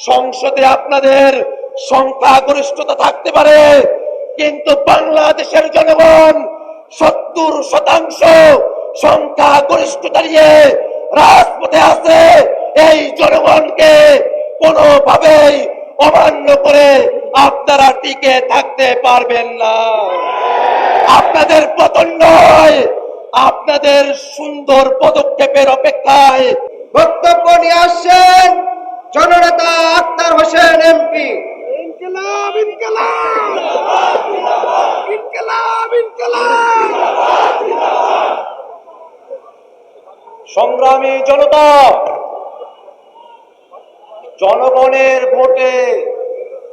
সংসদে আপনাদের সংখ্যাগরিষ্ঠতা থাকতে পারে, কিন্তু বাংলাদেশের জনগণ 70% সংখ্যাগরিষ্ঠতা নিয়ে রাজপথে আছে। এই জনগণকে কোনোভাবেই অমান্য করে আপনারা টিকে থাকতে পারবেন না। আপনাদের পতন নয়, আপনাদের সুন্দর পদক্ষেপের অপেক্ষায়। বক্তব্য নিয়ে আসছেন জননেতা আক্তার হোসেন এমপি। ইনকিলাব ইনকিলাব ইনকিলাব ইনকিলাব। সংগ্রামী জনতা, জনগণের ভোটে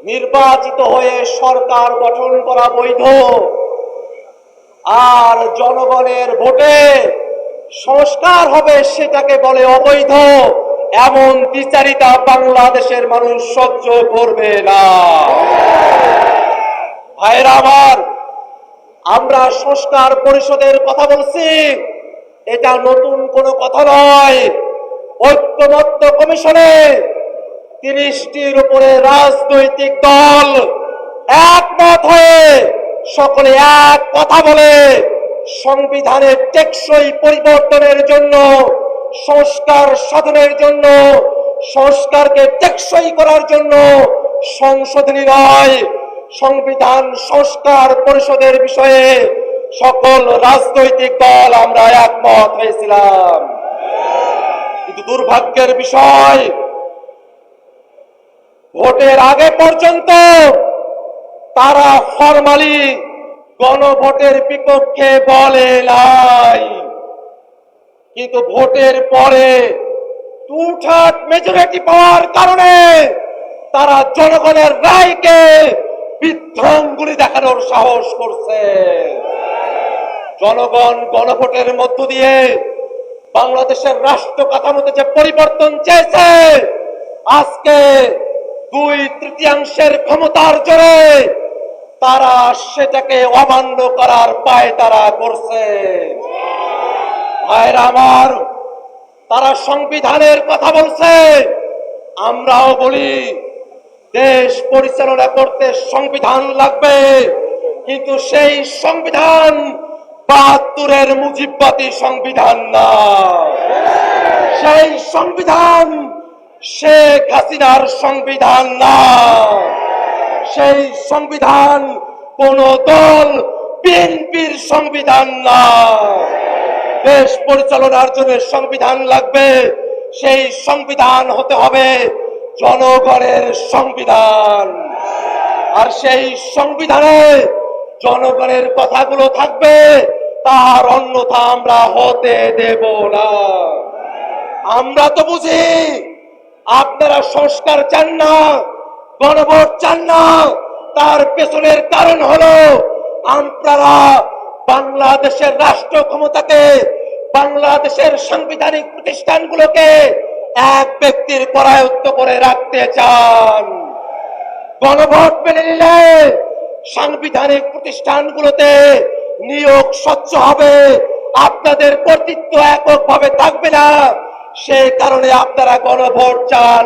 নির্বাচিত হয়ে সরকার গঠন করা বৈধ, আর জনগণের ভোটে সংস্কার হবে সেটাকে বলে অবৈধ। এমন বিচারিতা বাংলাদেশের মানুষ সহ্য করবে না। ভাইরা আমার, আমরা সংস্কার পরিষদের কথা বলছি, এটা নতুন কোনো কথা নয়। ঐক্যমত্য কমিশনে 30টির উপরে রাজনৈতিক দল একমত হয়ে সকলে এক কথা বলে সংবিধানের টেকসই পরিবর্তনের জন্য, সংস্কার সাধনের জন্য, সংস্কারকে টেকসই করার জন্য সংশোধনী নয়, সংবিধান সংস্কার পরিষদের বিষয়ে সকল রাজনৈতিক দল আমরা একমত হয়েছিলাম। কিন্তু দুর্ভাগ্যের বিষয়, ভোটের আগে পর্যন্ত তারা ফরমালি গণভোটের বিপক্ষে বলে নাই, কিন্তু ভোটের পরে টুঠাট মেজরিটি পাওয়ার কারণে তারা জনগণের রায়কে বিধ্বংগুলি দেখানোর সাহস করছে। জনগণ গণভোটের মধ্য দিয়ে বাংলাদেশের রাষ্ট্র কাঠামোতে যে পরিবর্তন চেয়েছে, আজকে 2/3 ক্ষমতার জোরে তারা সেটাকে অমান্য করার পায়তারা করছে। ভাইরা আমার, তারা সংবিধানের কথা বলছে, আমরাও বলি দেশ পরিচালনা করতে সংবিধান লাগবে, কিন্তু সেই সংবিধান 72-এর মুজিববাদী সংবিধান না। সেই সংবিধান শেখ হাসিনার সংবিধান না। সেই সংবিধান কোন দল বিএনপির সংবিধান না। দেশ পরিচালনার জন্য সংবিধান লাগবে, সেই সংবিধান হতে হবে জনগণের সংবিধান। আর সেই সংবিধানে জনগণের কথাগুলো থাকবে, তার অন্যথা আমরা হতে দেব না। আমরা তো বুঝি আপনারা সংস্কার চান না, গণভোট চান না। তার পেছনের কারণ হলো আপনারা বাংলাদেশের রাষ্ট্র ক্ষমতাকে, বাংলাদেশের সাংবিধানিক প্রতিষ্ঠানগুলোকে এক ব্যক্তির করায়ত্ত করে রাখতে চান। গণভোট মেনে নিলে সাংবিধানিক প্রতিষ্ঠানগুলোতে নিয়োগ স্বচ্ছ হবে, আপনাদের কর্তৃত্ব এককভাবে থাকবে না। সেই কারণে আপনারা গণভোট চান।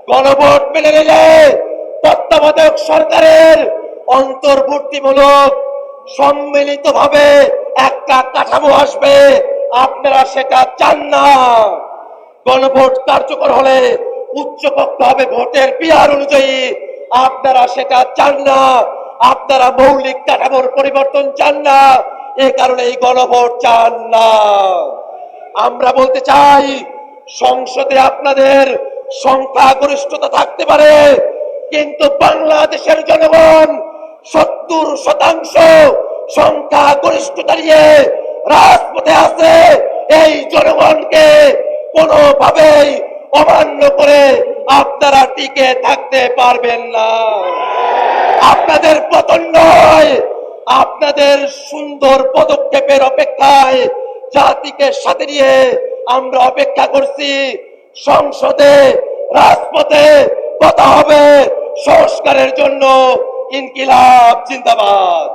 গণভোট মেনে নিলে তত্ত্বাবধায়ক সরকারের অন্তর্বর্তীমূলক সম্মিলিতভাবে একটা কাঠামো আসবে, আপনারা সেটা চান না। গণভোট কার্যকর হলে উচ্চকক্ষ হবে ভোটের পিয়ার অনুযায়ী, আপনারা সেটা চান না। আপনারা মৌলিক কাঠামোর পরিবর্তন চান না, এ কারণে এই গণভোট চান না। আমরা বলতে চাই, সংসদে আপনাদের সংখ্যাগরিষ্ঠতা থাকতে পারে, কিন্তু বাংলাদেশের জনগণ 70% সংখ্যাগরিষ্ঠতা নিয়ে রাজপথে আছে। এই জনগণকে কোনোভাবেই অমান্য করে আপনারা টিকে থাকতে পারবেন না। আপনাদের পতন নয়, আপনাদের সুন্দর পদক্ষেপের অপেক্ষায় জাতিকে সাথে নিয়ে আমরা অপেক্ষা করছি। সংসদে, রাজপথে কথা হবে সংস্কারের জন্য। ইনকিলাব জিন্দাবাদ।